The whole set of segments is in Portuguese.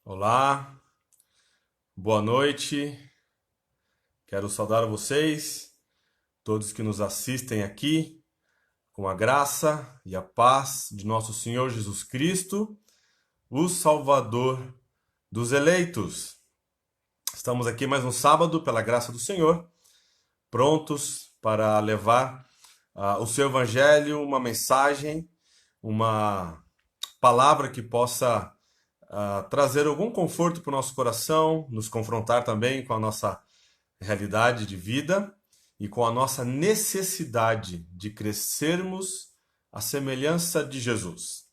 Olá, boa noite. Quero saudar vocês, todos que nos assistem aqui, com a graça e a paz de nosso Senhor Jesus Cristo, o Salvador dos eleitos. Estamos aqui mais um sábado, pela graça do Senhor, prontos para levar o seu Evangelho, uma mensagem, uma palavra que possa trazer algum conforto para o nosso coração, nos confrontar também com a nossa realidade de vida e com a nossa necessidade de crescermos à semelhança de Jesus.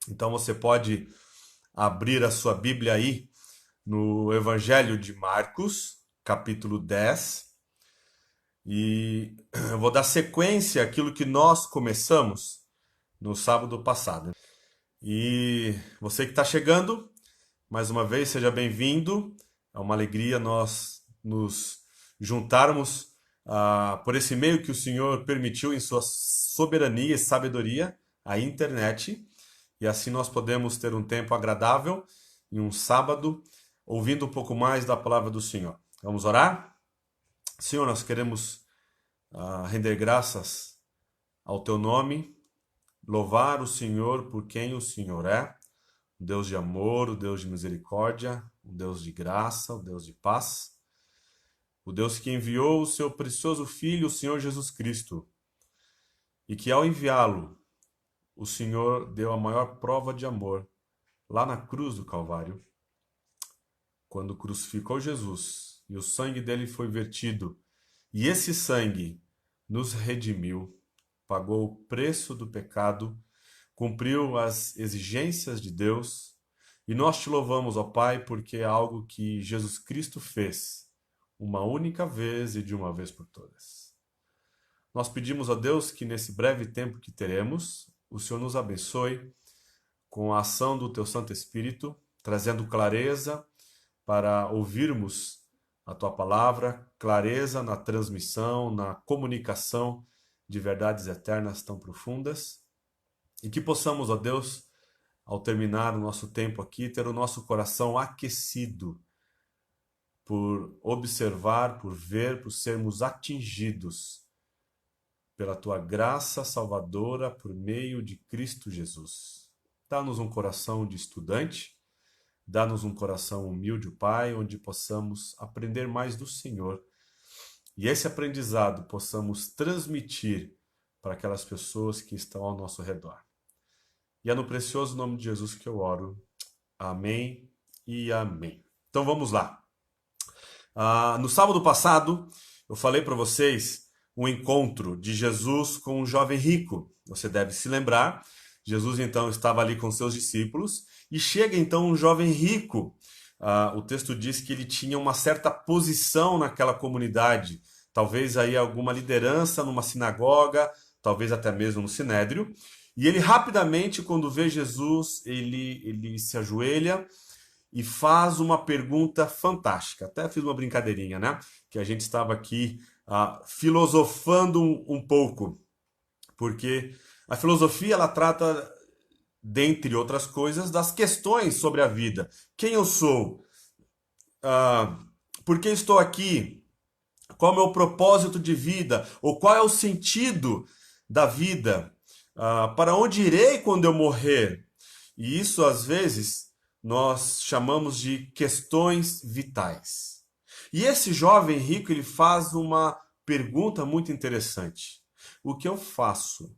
Então você pode abrir a sua Bíblia aí no Evangelho de Marcos, capítulo 10, e eu vou dar sequência àquilo que nós começamos no sábado passado. E você que está chegando, mais uma vez, seja bem-vindo. É uma alegria nós nos juntarmos por esse meio que o Senhor permitiu em sua soberania e sabedoria, a internet. E assim nós podemos ter um tempo agradável em um sábado, ouvindo um pouco mais da palavra do Senhor. Vamos orar? Senhor, nós queremos render graças ao Teu nome, louvar o Senhor por quem o Senhor é, o Deus de amor, o Deus de misericórdia, o Deus de graça, o Deus de paz, o Deus que enviou o seu precioso Filho, o Senhor Jesus Cristo, e que ao enviá-lo, o Senhor deu a maior prova de amor lá na cruz do Calvário, quando crucificou Jesus e o sangue dele foi vertido, e esse sangue nos redimiu, pagou o preço do pecado, cumpriu as exigências de Deus, e nós te louvamos, ó Pai, porque é algo que Jesus Cristo fez uma única vez e de uma vez por todas. Nós pedimos a Deus que nesse breve tempo que teremos, o Senhor nos abençoe com a ação do Teu Santo Espírito, trazendo clareza para ouvirmos a Tua palavra, clareza na transmissão, na comunicação de verdades eternas tão profundas, e que possamos, ó Deus, ao terminar o nosso tempo aqui, ter o nosso coração aquecido por observar, por ver, por sermos atingidos pela Tua graça salvadora por meio de Cristo Jesus. Dá-nos um coração de estudante, dá-nos um coração humilde, Pai, onde possamos aprender mais do Senhor e esse aprendizado possamos transmitir para aquelas pessoas que estão ao nosso redor. E é no precioso nome de Jesus que eu oro. Amém e amém. Então vamos lá. No sábado passado, eu falei para vocês um encontro de Jesus com um jovem rico. Você deve se lembrar. Jesus então estava ali com seus discípulos e chega então um jovem rico. O texto diz que ele tinha uma certa posição naquela comunidade, talvez aí alguma liderança numa sinagoga, talvez até mesmo no sinédrio. E ele rapidamente, quando vê Jesus, ele se ajoelha e faz uma pergunta fantástica. Até fiz uma brincadeirinha, né? Que a gente estava aqui filosofando um pouco, porque a filosofia ela trata, dentre outras coisas, das questões sobre a vida. Quem eu sou? Por que estou aqui? Qual é o meu propósito de vida? Ou qual é o sentido da vida? Para onde irei quando eu morrer? E isso, às vezes, nós chamamos de questões vitais. E esse jovem rico, ele faz uma pergunta muito interessante. O que eu faço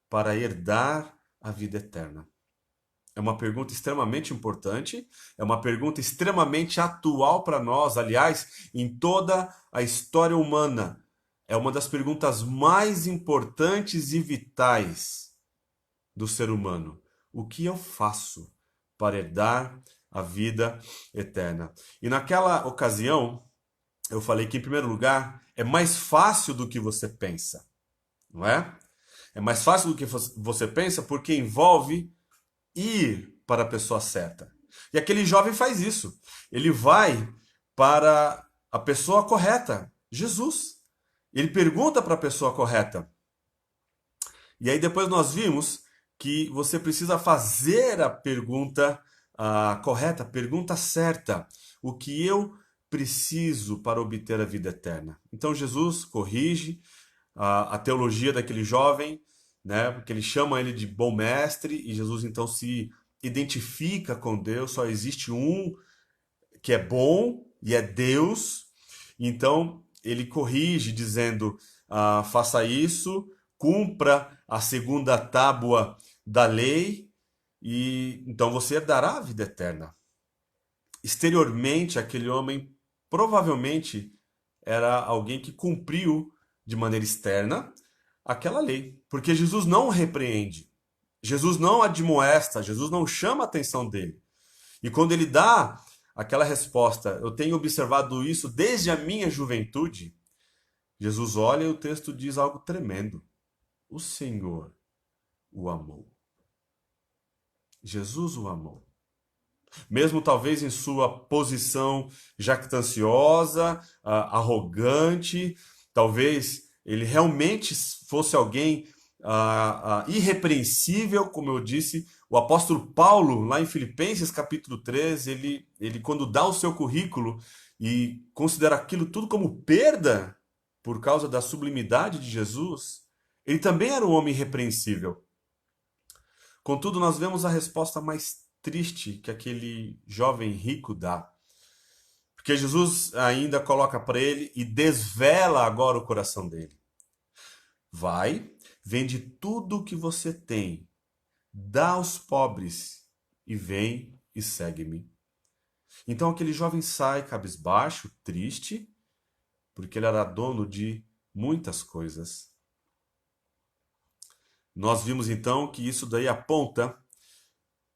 para herdar a vida eterna? É uma pergunta extremamente importante, é uma pergunta extremamente atual para nós, aliás, em toda a história humana. É uma das perguntas mais importantes e vitais do ser humano. O que eu faço para herdar a vida eterna? E naquela ocasião, eu falei que, em primeiro lugar, é mais fácil do que você pensa, não é? É mais fácil do que você pensa porque envolve ir para a pessoa certa. E aquele jovem faz isso. Ele vai para a pessoa correta, Jesus. Ele pergunta para a pessoa correta. E aí depois nós vimos que você precisa fazer a pergunta correta, a pergunta certa. O que eu preciso para obter a vida eterna? Então Jesus corrige a teologia daquele jovem, né? Porque ele chama ele de bom mestre e Jesus então se identifica com Deus. Só existe um que é bom e é Deus. Então ele corrige dizendo: faça isso, cumpra a segunda tábua da lei e então você herdará a vida eterna. Exteriormente, aquele homem provavelmente era alguém que cumpriu de maneira externa aquela lei, porque Jesus não repreende, Jesus não admoesta, Jesus não chama a atenção dele. E quando ele dá aquela resposta, eu tenho observado isso desde a minha juventude, Jesus olha e o texto diz algo tremendo. O Senhor o amou. Jesus o amou. Mesmo talvez em sua posição jactanciosa, arrogante, talvez ele realmente fosse alguém irrepreensível, como eu disse. O apóstolo Paulo, lá em Filipenses capítulo 3, ele quando dá o seu currículo e considera aquilo tudo como perda por causa da sublimidade de Jesus, ele também era um homem irrepreensível. Contudo, nós vemos a resposta mais triste que aquele jovem rico dá. Porque Jesus ainda coloca para ele e desvela agora o coração dele. Vai, vende tudo o que você tem, dá aos pobres e vem e segue-me. Então aquele jovem sai cabisbaixo, triste, porque ele era dono de muitas coisas. Nós vimos então que isso daí aponta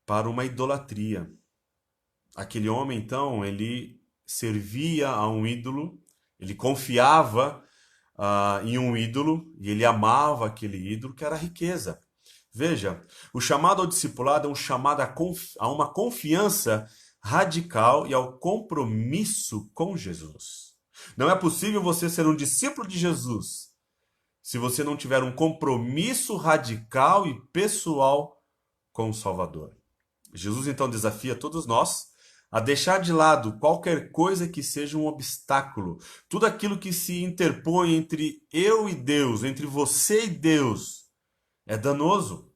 para uma idolatria. Aquele homem, então, ele servia a um ídolo, ele confiava em um ídolo e ele amava aquele ídolo, que era a riqueza. Veja, o chamado ao discipulado é um chamado a uma confiança radical e ao compromisso com Jesus. Não é possível você ser um discípulo de Jesus se você não tiver um compromisso radical e pessoal com o Salvador. Jesus então desafia todos nós a deixar de lado qualquer coisa que seja um obstáculo, tudo aquilo que se interpõe entre eu e Deus, entre você e Deus, é danoso.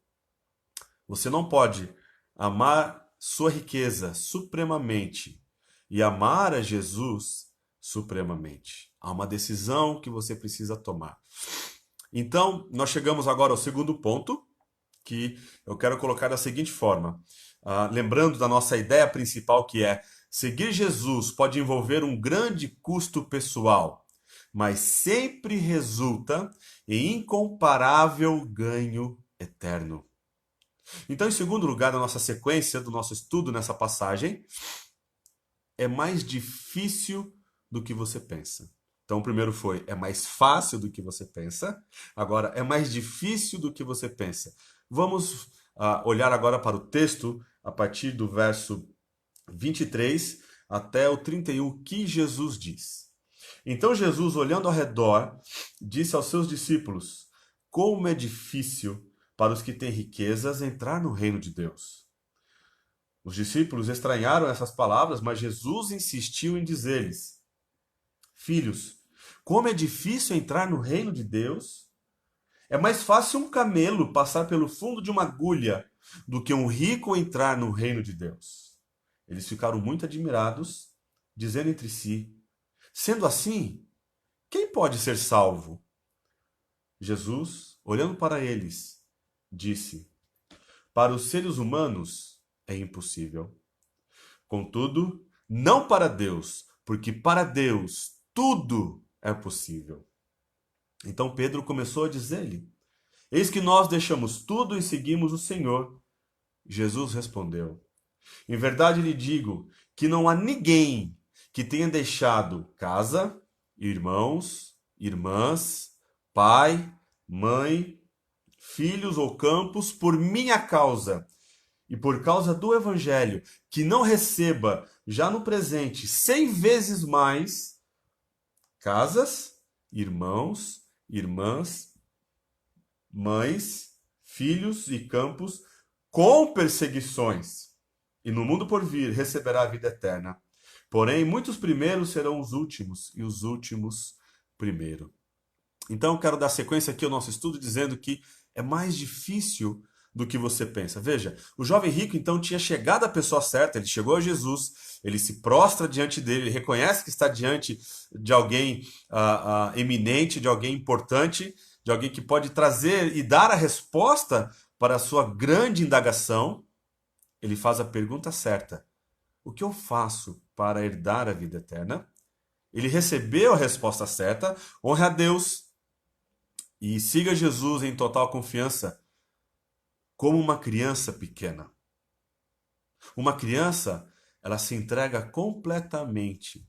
Você não pode amar sua riqueza supremamente e amar a Jesus supremamente. Há uma decisão que você precisa tomar. Então, nós chegamos agora ao segundo ponto, que eu quero colocar da seguinte forma. Lembrando da nossa ideia principal, que é seguir Jesus pode envolver um grande custo pessoal, mas sempre resulta em incomparável ganho eterno. Então, em segundo lugar, na nossa sequência do nosso estudo nessa passagem, é mais difícil do que você pensa. Então, o primeiro foi, é mais fácil do que você pensa. Agora, é mais difícil do que você pensa. Vamos olhar agora para o texto, a partir do verso 23 até o 31, que Jesus diz. Então, Jesus, olhando ao redor, disse aos seus discípulos: como é difícil para os que têm riquezas entrar no reino de Deus. Os discípulos estranharam essas palavras, mas Jesus insistiu em dizer-lhes: filhos, como é difícil entrar no reino de Deus. É mais fácil um camelo passar pelo fundo de uma agulha do que um rico entrar no reino de Deus. Eles ficaram muito admirados, dizendo entre si: sendo assim, quem pode ser salvo? Jesus, olhando para eles, disse: para os seres humanos é impossível. Contudo, não para Deus, porque para Deus tudo é possível. Então Pedro começou a dizer-lhe: eis que nós deixamos tudo e seguimos o Senhor. Jesus respondeu: em verdade lhe digo que não há ninguém que tenha deixado casa, irmãos, irmãs, pai, mãe, filhos ou campos por minha causa e por causa do Evangelho, que não receba já no presente 100 vezes mais casas, irmãos, irmãs, mães, filhos e campos com perseguições, e no mundo por vir receberá a vida eterna. Porém, muitos primeiros serão os últimos, e os últimos primeiro. Então, eu quero dar sequência aqui ao nosso estudo, dizendo que é mais difícil do que você pensa. Veja, o jovem rico, então, tinha chegado à pessoa certa, ele chegou a Jesus, ele se prostra diante dele, ele reconhece que está diante de alguém eminente, de alguém importante, de alguém que pode trazer e dar a resposta para a sua grande indagação. Ele faz a pergunta certa: o que eu faço para herdar a vida eterna? Ele recebeu a resposta certa, honre a Deus e siga Jesus em total confiança, como uma criança pequena. Uma criança, ela se entrega completamente.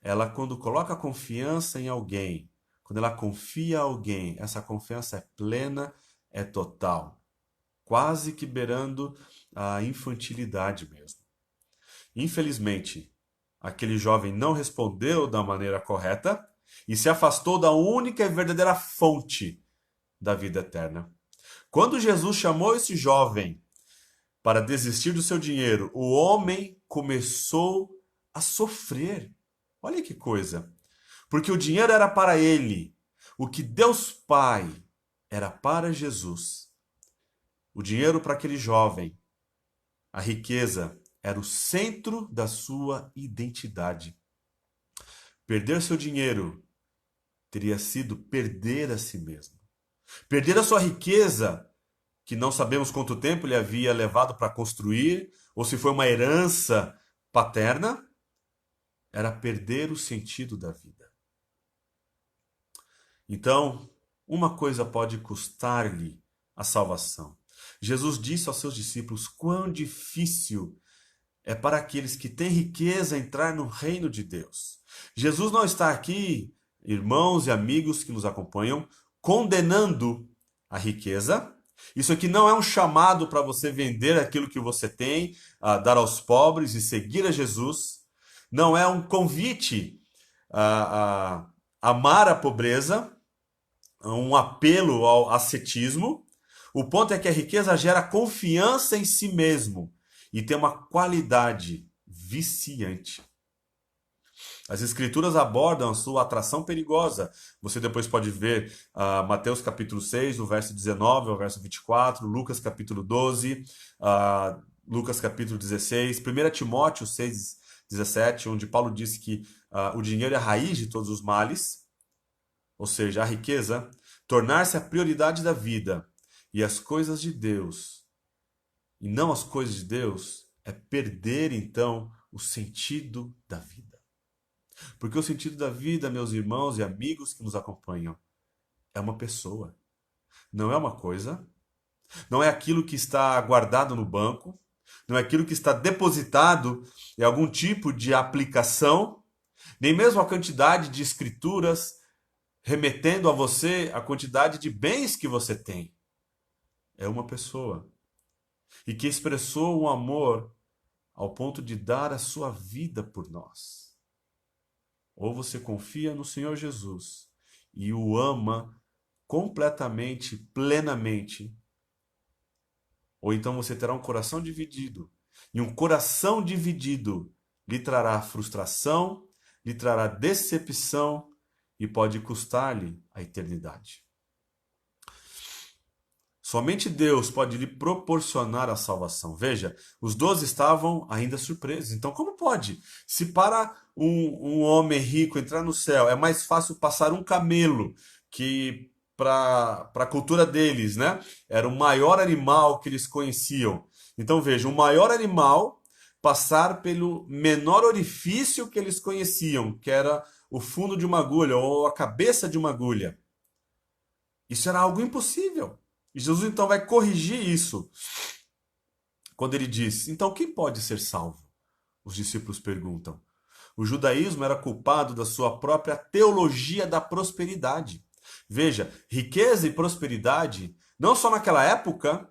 Ela, quando coloca confiança em alguém, quando ela confia em alguém, essa confiança é plena, é total, quase que beirando a infantilidade mesmo. Infelizmente, aquele jovem não respondeu da maneira correta e se afastou da única e verdadeira fonte da vida eterna. Quando Jesus chamou esse jovem para desistir do seu dinheiro, o homem começou a sofrer. Olha que coisa. Porque o dinheiro era para ele, o que Deus Pai era para Jesus. O dinheiro para aquele jovem, a riqueza, era o centro da sua identidade. Perder seu dinheiro teria sido perder a si mesmo. Perder a sua riqueza, que não sabemos quanto tempo ele havia levado para construir, ou se foi uma herança paterna, era perder o sentido da vida. Então, uma coisa pode custar-lhe a salvação. Jesus disse aos seus discípulos quão difícil é para aqueles que têm riqueza entrar no reino de Deus. Jesus não está aqui, irmãos e amigos que nos acompanham, condenando a riqueza. Isso aqui não é um chamado para você vender aquilo que você tem, dar aos pobres e seguir a Jesus. Não é um convite a amar a pobreza, um apelo ao ascetismo. O ponto é que a riqueza gera confiança em si mesmo e tem uma qualidade viciante. As escrituras abordam a sua atração perigosa. Você depois pode ver Mateus capítulo 6, do verso 19 ao verso 24, Lucas capítulo 12, Lucas capítulo 16, 1 Timóteo 6, 17, onde Paulo diz que o dinheiro é a raiz de todos os males, ou seja, a riqueza, tornar-se a prioridade da vida e as coisas de Deus, e não as coisas de Deus, é perder então o sentido da vida. Porque o sentido da vida, meus irmãos e amigos que nos acompanham, é uma pessoa. Não é uma coisa. Não é aquilo que está guardado no banco. Não é aquilo que está depositado em algum tipo de aplicação. Nem mesmo a quantidade de escrituras remetendo a você a quantidade de bens que você tem. É uma pessoa. E que expressou um amor ao ponto de dar a sua vida por nós. Ou você confia no Senhor Jesus e o ama completamente, plenamente, ou então você terá um coração dividido. E um coração dividido lhe trará frustração, lhe trará decepção e pode custar-lhe a eternidade. Somente Deus pode lhe proporcionar a salvação. Veja, os 12 estavam ainda surpresos. Então, como pode? Se para um homem rico entrar no céu é mais fácil passar um camelo, que para a cultura deles, né, era o maior animal que eles conheciam. Então, veja, o maior animal passar pelo menor orifício que eles conheciam, que era o fundo de uma agulha ou a cabeça de uma agulha. Isso era algo impossível. E Jesus então vai corrigir isso. Quando ele diz, então quem pode ser salvo? Os discípulos perguntam. O judaísmo era culpado da sua própria teologia da prosperidade. Veja, riqueza e prosperidade, não só naquela época,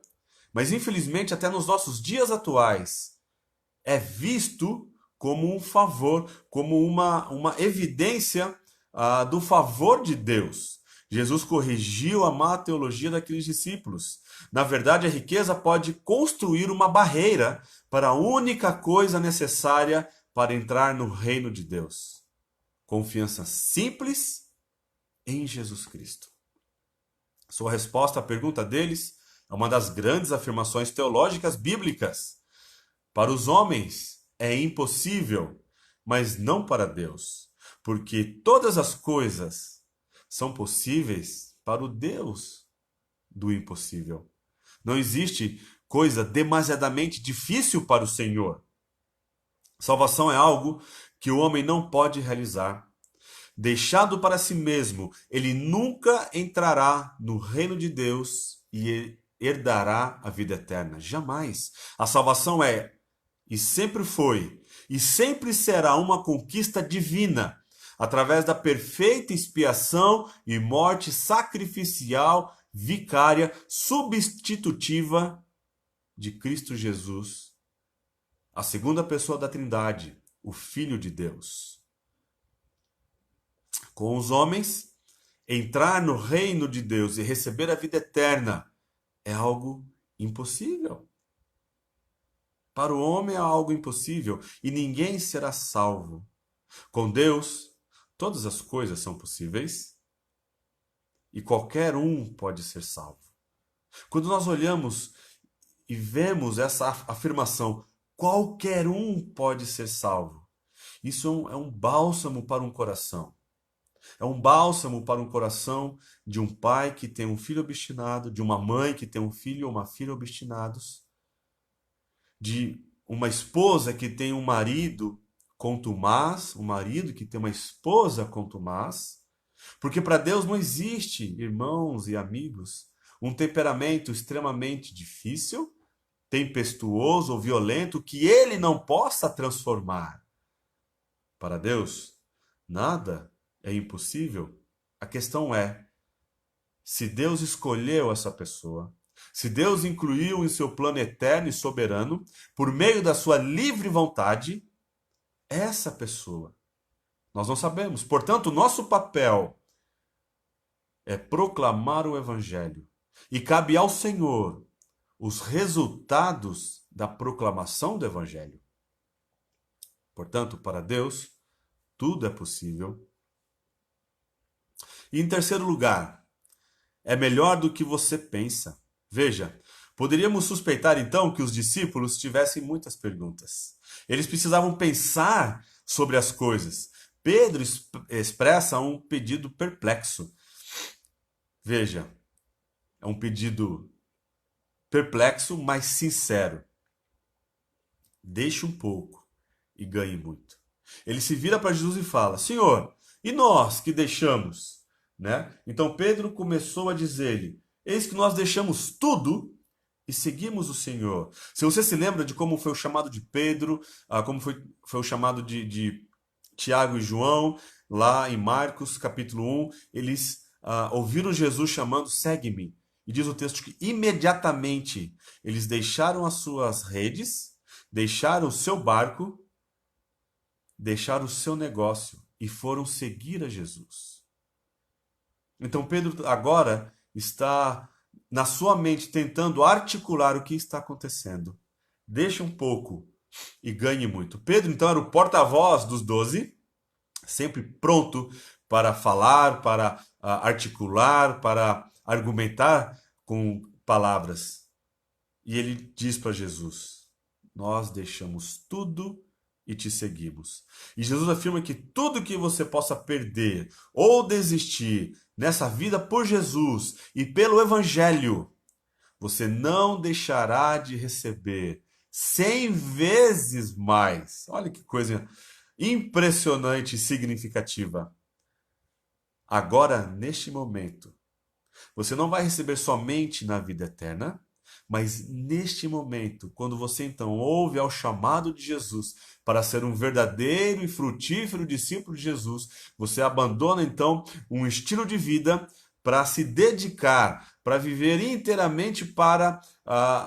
mas infelizmente até nos nossos dias atuais, é visto como um favor, como uma evidência do favor de Deus. Jesus corrigiu a má teologia daqueles discípulos. Na verdade, a riqueza pode construir uma barreira para a única coisa necessária para entrar no reino de Deus: confiança simples em Jesus Cristo. Sua resposta à pergunta deles é uma das grandes afirmações teológicas bíblicas. Para os homens é impossível, mas não para Deus, porque todas as coisas são possíveis para o Deus do impossível. Não existe coisa demasiadamente difícil para o Senhor. Salvação é algo que o homem não pode realizar. Deixado para si mesmo, ele nunca entrará no reino de Deus e herdará a vida eterna. Jamais. A salvação é, e sempre foi, e sempre será uma conquista divina, através da perfeita expiação e morte sacrificial, vicária, substitutiva de Cristo Jesus, a segunda pessoa da Trindade, o Filho de Deus. Com os homens, entrar no reino de Deus e receber a vida eterna é algo impossível. Para o homem é algo impossível e ninguém será salvo. Com Deus, todas as coisas são possíveis e qualquer um pode ser salvo. Quando nós olhamos e vemos essa afirmação, qualquer um pode ser salvo, isso é um bálsamo para um coração. É um bálsamo para um coração de um pai que tem um filho obstinado, de uma mãe que tem um filho ou uma filha obstinados, de uma esposa que tem um marido contumaz, um marido que tem uma esposa contumaz, porque para Deus não existe, irmãos e amigos, um temperamento extremamente difícil, tempestuoso ou violento que ele não possa transformar. Para Deus, nada é impossível. A questão é, se Deus escolheu essa pessoa, se Deus incluiu em seu plano eterno e soberano, por meio da sua livre vontade, essa pessoa, nós não sabemos. Portanto, o nosso papel é proclamar o Evangelho. E cabe ao Senhor os resultados da proclamação do Evangelho. Portanto, para Deus, tudo é possível. E em terceiro lugar, é melhor do que você pensa. Veja, poderíamos suspeitar então que os discípulos tivessem muitas perguntas. Eles precisavam pensar sobre as coisas. Pedro expressa um pedido perplexo. Veja, é um pedido perplexo, mas sincero. Deixe um pouco e ganhe muito. Ele se vira para Jesus e fala: Senhor, e nós que deixamos? Né? Então Pedro começou a dizer-lhe: eis que nós deixamos tudo e seguimos o Senhor. Se você se lembra de como foi o chamado de Pedro, como foi o chamado de Tiago e João, lá em Marcos capítulo 1, eles ouviram Jesus chamando: segue-me. E diz o texto que imediatamente eles deixaram as suas redes, deixaram o seu barco, deixaram o seu negócio e foram seguir a Jesus. Então Pedro agora está na sua mente tentando articular o que está acontecendo. Deixe um pouco e ganhe muito. Pedro então era o porta-voz dos 12, sempre pronto para falar, para articular, para argumentar com palavras. E ele diz para Jesus: nós deixamos tudo e te seguimos. E Jesus afirma que tudo que você possa perder ou desistir nessa vida por Jesus e pelo Evangelho, você não deixará de receber 100 vezes mais. Olha que coisa impressionante e significativa. Agora, neste momento, você não vai receber somente na vida eterna, mas neste momento, quando você então ouve ao chamado de Jesus para ser um verdadeiro e frutífero discípulo de Jesus, você abandona então um estilo de vida para se dedicar, para viver inteiramente para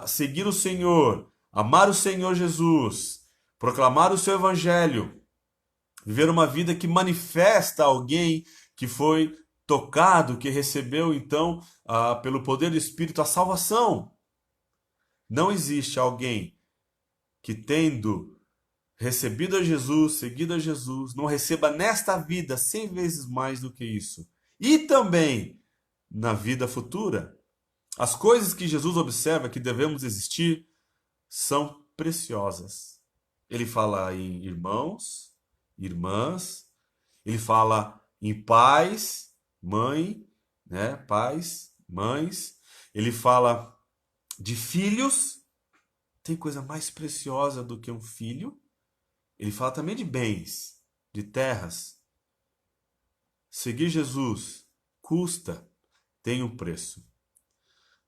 seguir o Senhor, amar o Senhor Jesus, proclamar o seu evangelho, viver uma vida que manifesta alguém que foi tocado, que recebeu então, pelo poder do Espírito, a salvação. Não existe alguém que, tendo recebido a Jesus, seguido a Jesus, não receba nesta vida 100 vezes mais do que isso. E também na vida futura. As coisas que Jesus observa que devemos existir são preciosas. Ele fala em irmãos, irmãs, ele fala em pais, mãe, né? Pais, mães. Ele fala de filhos. Tem coisa mais preciosa do que um filho? Ele fala também de bens, de terras. Seguir Jesus custa, tem um preço.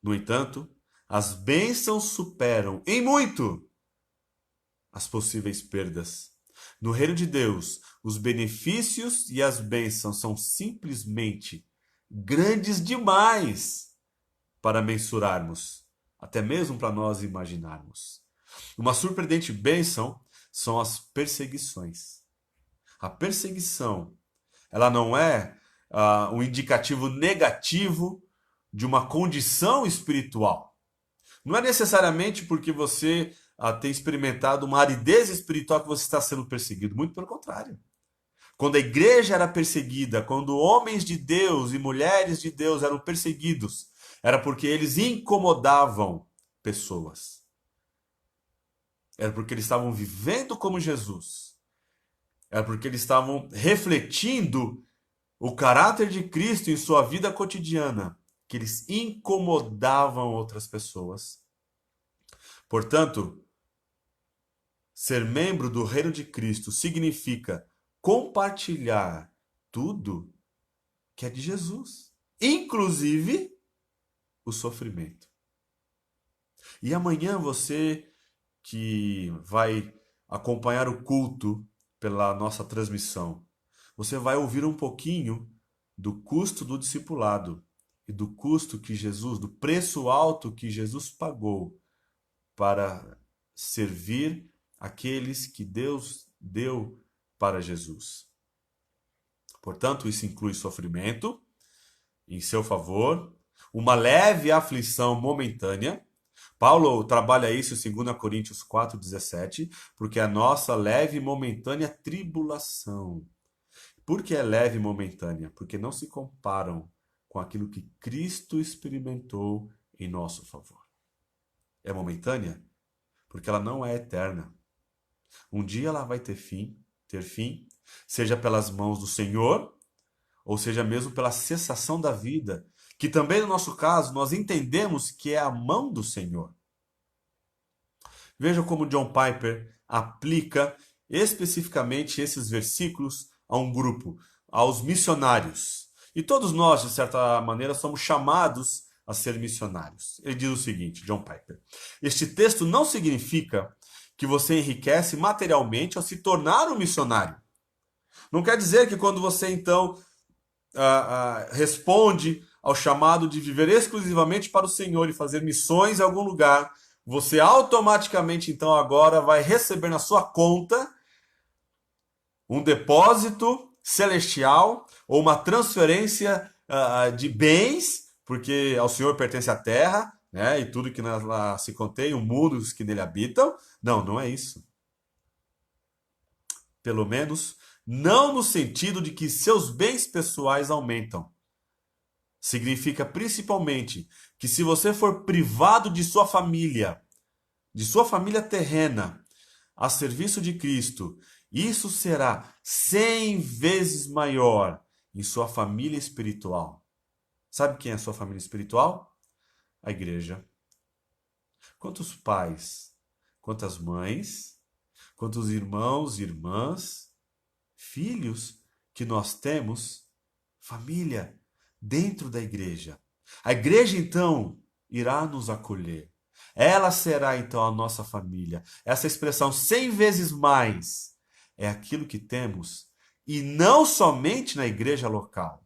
No entanto, as bênçãos superam em muito as possíveis perdas. No reino de Deus, os benefícios e as bênçãos são simplesmente grandes demais para mensurarmos, até mesmo para nós imaginarmos. Uma surpreendente bênção são as perseguições. A perseguição, ela não é um indicativo negativo de uma condição espiritual. Não é necessariamente porque você tem experimentado uma aridez espiritual que você está sendo perseguido. Muito pelo contrário. Quando a igreja era perseguida, quando homens de Deus e mulheres de Deus eram perseguidos, era porque eles incomodavam pessoas. Era porque eles estavam vivendo como Jesus. Era porque eles estavam refletindo o caráter de Cristo em sua vida cotidiana, que eles incomodavam outras pessoas. Portanto, ser membro do reino de Cristo significa compartilhar tudo que é de Jesus, inclusive o sofrimento. E amanhã você que vai acompanhar o culto pela nossa transmissão, você vai ouvir um pouquinho do custo do discipulado e do custo que Jesus, do preço alto que Jesus pagou para servir aqueles que Deus deu para Jesus. Portanto, isso inclui sofrimento em seu favor, uma leve aflição momentânea. Paulo trabalha isso em 2 Coríntios 4,17, porque a nossa leve e momentânea tribulação. Por que é leve e momentânea? Porque não se comparam com aquilo que Cristo experimentou em nosso favor. É momentânea? Porque ela não é eterna. Um dia ela vai ter fim, seja pelas mãos do Senhor, ou seja mesmo pela cessação da vida, que também no nosso caso nós entendemos que é a mão do Senhor. Veja como John Piper aplica especificamente esses versículos a um grupo, aos missionários. E todos nós, de certa maneira, somos chamados a ser missionários. Ele diz o seguinte, John Piper: este texto não significa que você enriquece materialmente ao se tornar um missionário. Não quer dizer que quando você então responde ao chamado de viver exclusivamente para o Senhor e fazer missões em algum lugar, você automaticamente então agora vai receber na sua conta um depósito celestial ou uma transferência de bens, porque ao Senhor pertence a terra, né, e tudo que lá se contém, o mundo que nele habitam. Não, não é isso. Pelo menos não no sentido de que seus bens pessoais aumentam. Significa principalmente que se você for privado de sua família terrena, a serviço de Cristo, isso será 100 vezes maior em sua família espiritual. Sabe quem é a sua família espiritual? A igreja. Quantos pais, quantas mães, quantos irmãos e irmãs, filhos que nós temos, família dentro da igreja. A igreja, então, irá nos acolher. Ela será, então, a nossa família. Essa expressão 100 vezes mais é aquilo que temos, e não somente na igreja local.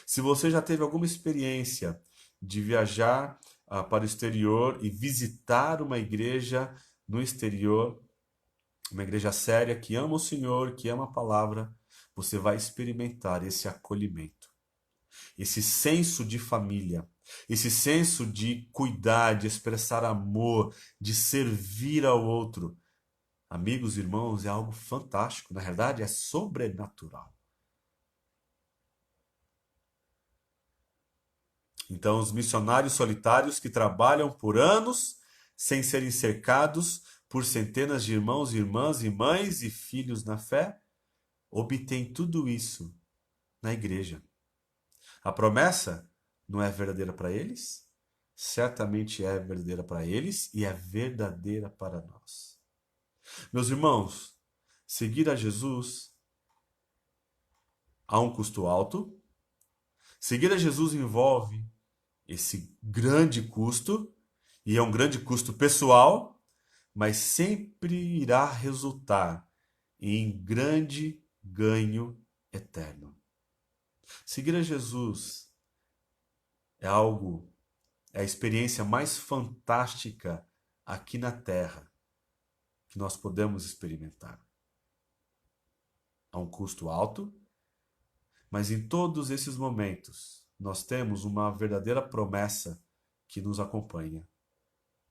Se você já teve alguma experiência de viajar para o exterior e visitar uma igreja no exterior, uma igreja séria que ama o Senhor, que ama a palavra, você vai experimentar esse acolhimento. esse senso de família, esse senso de cuidar, de expressar amor, de servir ao outro. Amigos, irmãos, é algo fantástico, na verdade é sobrenatural. Então, os missionários solitários que trabalham por anos sem serem cercados por centenas de irmãos, irmãs e mães e filhos na fé, obtêm tudo isso na igreja. A promessa não é verdadeira para eles? Certamente é verdadeira para eles e é verdadeira para nós. Meus irmãos, seguir a Jesus há um custo alto. Seguir a Jesus envolve esse grande custo, e é um grande custo pessoal, mas sempre irá resultar em grande ganho eterno. Seguir a Jesus é a experiência mais fantástica aqui na Terra que nós podemos experimentar. Há um custo alto, mas em todos esses momentos nós temos uma verdadeira promessa que nos acompanha.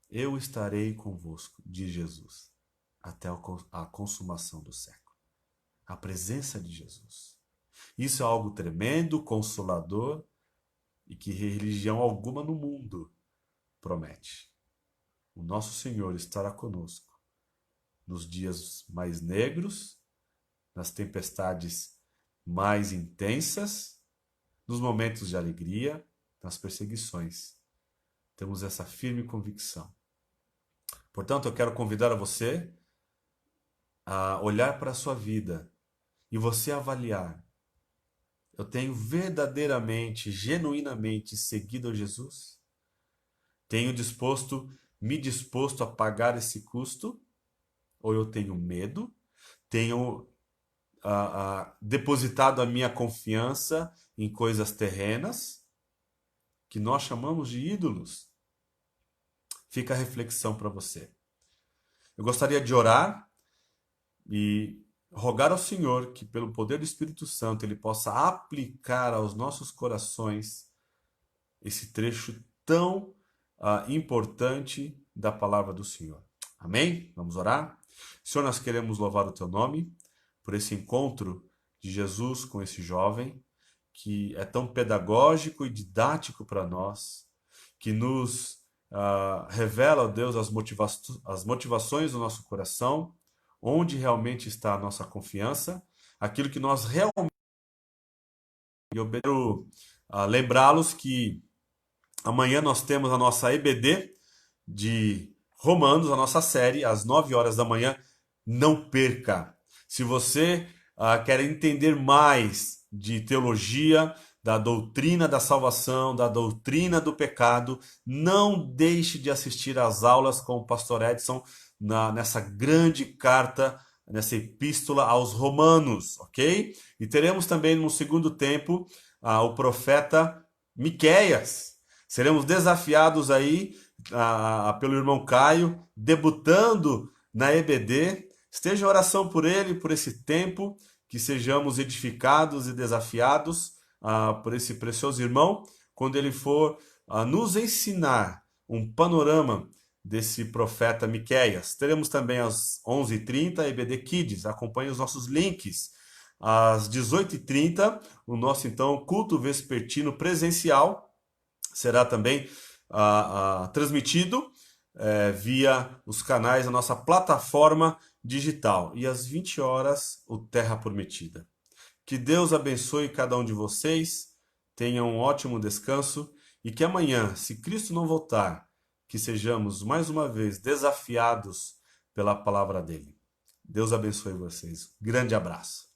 Eu estarei convosco, diz Jesus, até a consumação do século. A presença de Jesus. Isso é algo tremendo, consolador e que religião alguma no mundo promete. O nosso Senhor estará conosco nos dias mais negros, nas tempestades mais intensas, nos momentos de alegria, nas perseguições. Temos essa firme convicção. Portanto, eu quero convidar a você a olhar para a sua vida e você avaliar: eu tenho verdadeiramente, genuinamente seguido a Jesus? Tenho me disposto a pagar esse custo? Ou eu tenho medo? Tenho depositado a minha confiança em coisas terrenas, que nós chamamos de ídolos? Fica a reflexão para você. Eu gostaria de orar e rogar ao Senhor que, pelo poder do Espírito Santo, Ele possa aplicar aos nossos corações esse trecho tão importante da palavra do Senhor. Amém? Vamos orar? Senhor, nós queremos louvar o Teu nome por esse encontro de Jesus com esse jovem, que é tão pedagógico e didático para nós, que nos revela, ó Deus, as motivações do nosso coração, onde realmente está a nossa confiança, aquilo que nós realmente... Eu quero lembrá-los que amanhã nós temos a nossa EBD de Romanos, a nossa série, às 9 horas da manhã. Não perca! Se você quer entender mais de teologia, da doutrina da salvação, da doutrina do pecado, não deixe de assistir às aulas com o pastor Edson nessa grande carta, nessa epístola aos Romanos, ok? E teremos também no segundo tempo o profeta Miqueias. Seremos desafiados aí pelo irmão Caio, debutando na EBD. Esteja em oração por ele, por esse tempo, que sejamos edificados e desafiados por esse precioso irmão, quando ele for nos ensinar um panorama desse profeta Miqueias. Teremos também às 11h30 EBD Kids. Acompanhe os nossos links. Às 18h30, o nosso então culto vespertino presencial será também transmitido via os canais da nossa plataforma digital. E às 20 horas, o Terra Prometida. Que Deus abençoe cada um de vocês, tenham um ótimo descanso e que amanhã, se Cristo não voltar, que sejamos mais uma vez desafiados pela palavra dele. Deus abençoe vocês. Grande abraço.